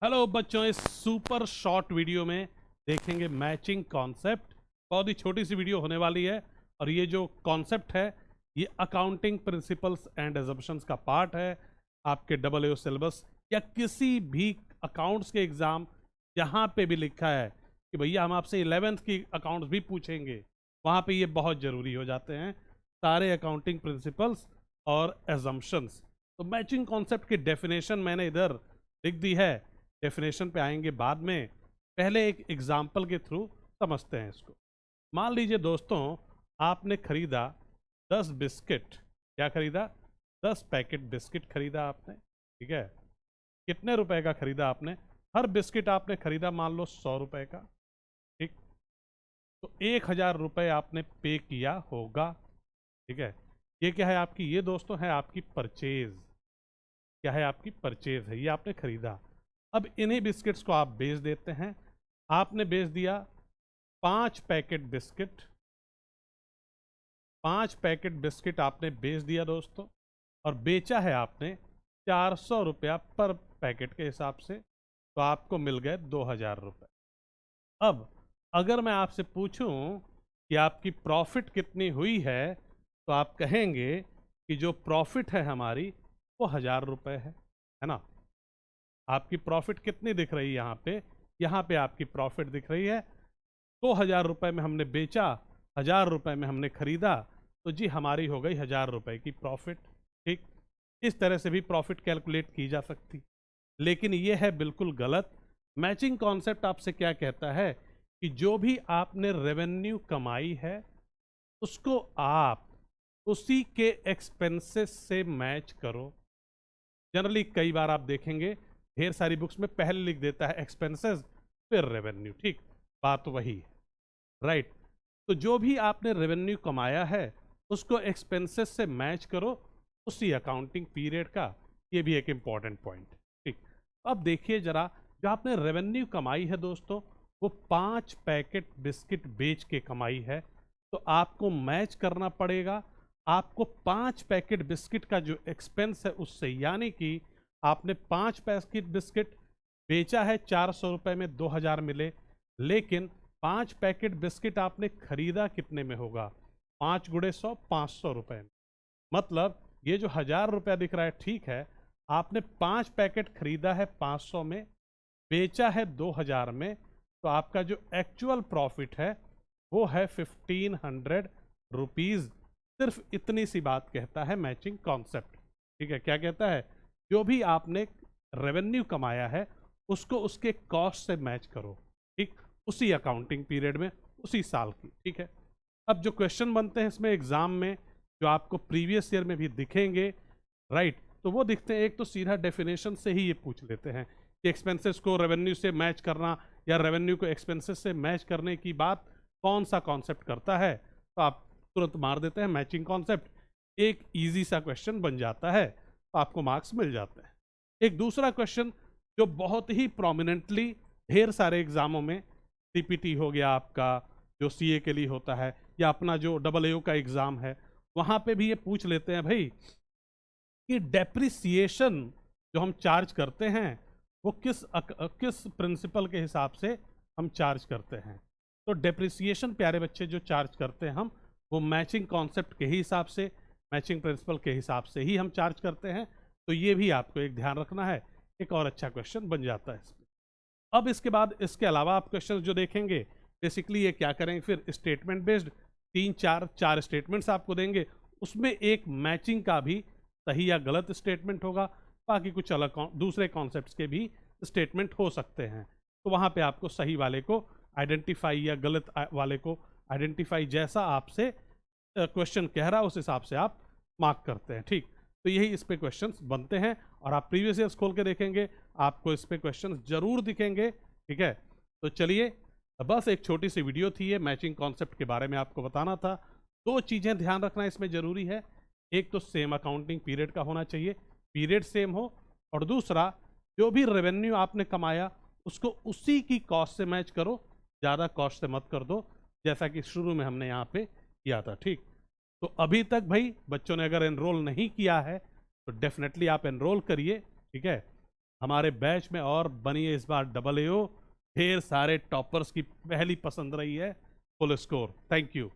Hello बच्चों, इस super short video में देखेंगे मैचिंग कॉन्सेप्ट। बहुत ही छोटी सी वीडियो होने वाली है और ये जो कॉन्सेप्ट है ये अकाउंटिंग प्रिंसिपल्स एंड एजम्पशंस का पार्ट है। आपके AAO सिलेबस या किसी भी अकाउंट्स के एग्ज़ाम जहाँ पे भी लिखा है कि भैया हम आपसे 11th की अकाउंट्स भी पूछेंगे, वहाँ पे ये बहुत ज़रूरी हो जाते हैं सारे अकाउंटिंग प्रिंसिपल्स और एजम्पशंस। तो मैचिंग कॉन्सेप्ट की डेफिनेशन मैंने इधर लिख दी है, डेफिनेशन पे आएंगे बाद में। पहले एक एग्जाम्पल के थ्रू समझते हैं इसको। मान लीजिए दोस्तों, आपने खरीदा 10 बिस्किट। क्या खरीदा? 10 पैकेट बिस्किट खरीदा आपने। ठीक है, कितने रुपए का खरीदा आपने? हर बिस्किट आपने खरीदा मान लो 100 रुपए का। ठीक, तो 1000 रुपए आपने पे किया होगा। ठीक है, ये क्या है आपकी? ये दोस्तों है आपकी परचेज। क्या है? आपकी परचेज है, ये आपने खरीदा। अब इन्हीं बिस्किट्स को आप बेच देते हैं। आपने बेच दिया 5 पैकेट बिस्किट। 5 पैकेट बिस्किट आपने बेच दिया दोस्तों, और बेचा है आपने 400 रुपया पर पैकेट के हिसाब से। तो आपको मिल गए 2000 रुपये। अब अगर मैं आपसे पूछूं कि आपकी प्रॉफिट कितनी हुई है, तो आप कहेंगे कि जो प्रॉफिट है हमारी वो 1000 रुपये है ना। आपकी प्रॉफिट कितनी दिख रही है यहाँ पे आपकी प्रॉफिट दिख रही है 2000 रुपये में हमने बेचा, 1000 रुपये में हमने खरीदा, तो जी हमारी हो गई 1000 रुपये की प्रॉफिट। ठीक, इस तरह से भी प्रॉफिट कैलकुलेट की जा सकती, लेकिन ये है बिल्कुल गलत। मैचिंग कॉन्सेप्ट आपसे क्या कहता है कि जो भी आपने रेवेन्यू कमाई है उसको आप उसी के एक्सपेंसेस से मैच करो। जनरली कई बार आप देखेंगे ढेर सारी बुक्स में पहले लिख देता है एक्सपेंसेस फिर रेवेन्यू। ठीक, बात वही है, राइट। तो जो भी आपने रेवेन्यू कमाया है उसको एक्सपेंसेस से मैच करो उसी अकाउंटिंग पीरियड का। ये भी एक इम्पॉर्टेंट पॉइंट। ठीक, अब देखिए जरा, जो आपने रेवेन्यू कमाई है दोस्तों वो 5 पैकेट बिस्किट बेच के कमाई है, तो आपको मैच करना पड़ेगा आपको 5 पैकेट बिस्किट का जो एक्सपेंस है उससे। यानी कि आपने 5 पैकेट बिस्किट बेचा है 400 रुपये में, 2000 मिले, लेकिन 5 पैकेट बिस्किट आपने खरीदा कितने में होगा? 5 गुणे 100, 500 रुपये में। मतलब ये जो 1000 रुपया दिख रहा है, ठीक है, आपने 5 पैकेट खरीदा है 500 में, बेचा है 2000 में, तो आपका जो एक्चुअल प्रॉफिट है वो है 1500 रुपीज़। सिर्फ इतनी सी बात कहता है मैचिंग कॉन्सेप्ट। ठीक है, क्या कहता है? जो भी आपने रेवेन्यू कमाया है उसको उसके कॉस्ट से मैच करो। ठीक, उसी अकाउंटिंग पीरियड में, उसी साल की। ठीक है, अब जो क्वेश्चन बनते हैं इसमें एग्जाम में, जो आपको प्रीवियस ईयर में भी दिखेंगे, राइट, तो वो दिखते हैं। एक तो सीधा डेफिनेशन से ही ये पूछ लेते हैं कि एक्सपेंसेस को रेवेन्यू से मैच करना या रेवेन्यू को एक्सपेंसेस से मैच करने की बात कौन सा कॉन्सेप्ट करता है, तो आप तुरंत मार देते हैं मैचिंग कॉन्सेप्ट। एक इजी सा क्वेश्चन बन जाता है, तो आपको मार्क्स मिल जाते हैं। एक दूसरा क्वेश्चन जो बहुत ही प्रोमिनेंटली ढेर सारे एग्जामों में, CPT हो गया आपका जो CA के लिए होता है, या अपना जो AAO का एग्जाम है, वहाँ पे भी ये पूछ लेते हैं भाई कि डेप्रिसिएशन जो हम चार्ज करते हैं वो किस प्रिंसिपल के हिसाब से हम चार्ज करते हैं। तो डेप्रिसिएशन प्यारे बच्चे जो चार्ज करते हैं हम, वो मैचिंग कॉन्सेप्ट के ही हिसाब से, मैचिंग प्रिंसिपल के हिसाब से ही हम चार्ज करते हैं। तो ये भी आपको एक ध्यान रखना है, एक और अच्छा क्वेश्चन बन जाता है इसमें। अब इसके बाद इसके अलावा आप क्वेश्चन जो देखेंगे, बेसिकली ये क्या करेंगे, फिर स्टेटमेंट बेस्ड 3-4 स्टेटमेंट्स आपको देंगे, उसमें एक मैचिंग का भी सही या गलत स्टेटमेंट होगा, बाकी कुछ अलग दूसरे कॉन्सेप्ट्स के भी स्टेटमेंट हो सकते हैं। तो वहाँ पे आपको सही वाले को आइडेंटिफाई या गलत वाले को आइडेंटिफाई, जैसा आपसे क्वेश्चन कह रहा है उस हिसाब से आप मार्क करते हैं। ठीक, तो यही इस पे क्वेश्चंस बनते हैं, और आप प्रीवियस ईयर्स खोल के देखेंगे आपको इस पे क्वेश्चंस जरूर दिखेंगे। ठीक है, तो चलिए, बस एक छोटी सी वीडियो थी ये, मैचिंग कॉन्सेप्ट के बारे में आपको बताना था। 2 चीज़ें ध्यान रखना इसमें ज़रूरी है, एक तो सेम अकाउंटिंग पीरियड का होना चाहिए, पीरियड सेम हो, और दूसरा जो भी रेवेन्यू आपने कमाया उसको उसी की कॉस्ट से मैच करो, ज़्यादा कॉस्ट से मत कर दो, जैसा कि शुरू में हमने यहाँ पे किया था। ठीक, तो अभी तक भाई बच्चों ने अगर एनरोल नहीं किया है तो डेफिनेटली आप एनरोल करिए। ठीक है, हमारे बैच में और बनिए इस बार AA। ढेर सारे टॉपर्स की पहली पसंद रही है फुल स्कोर। Thank you.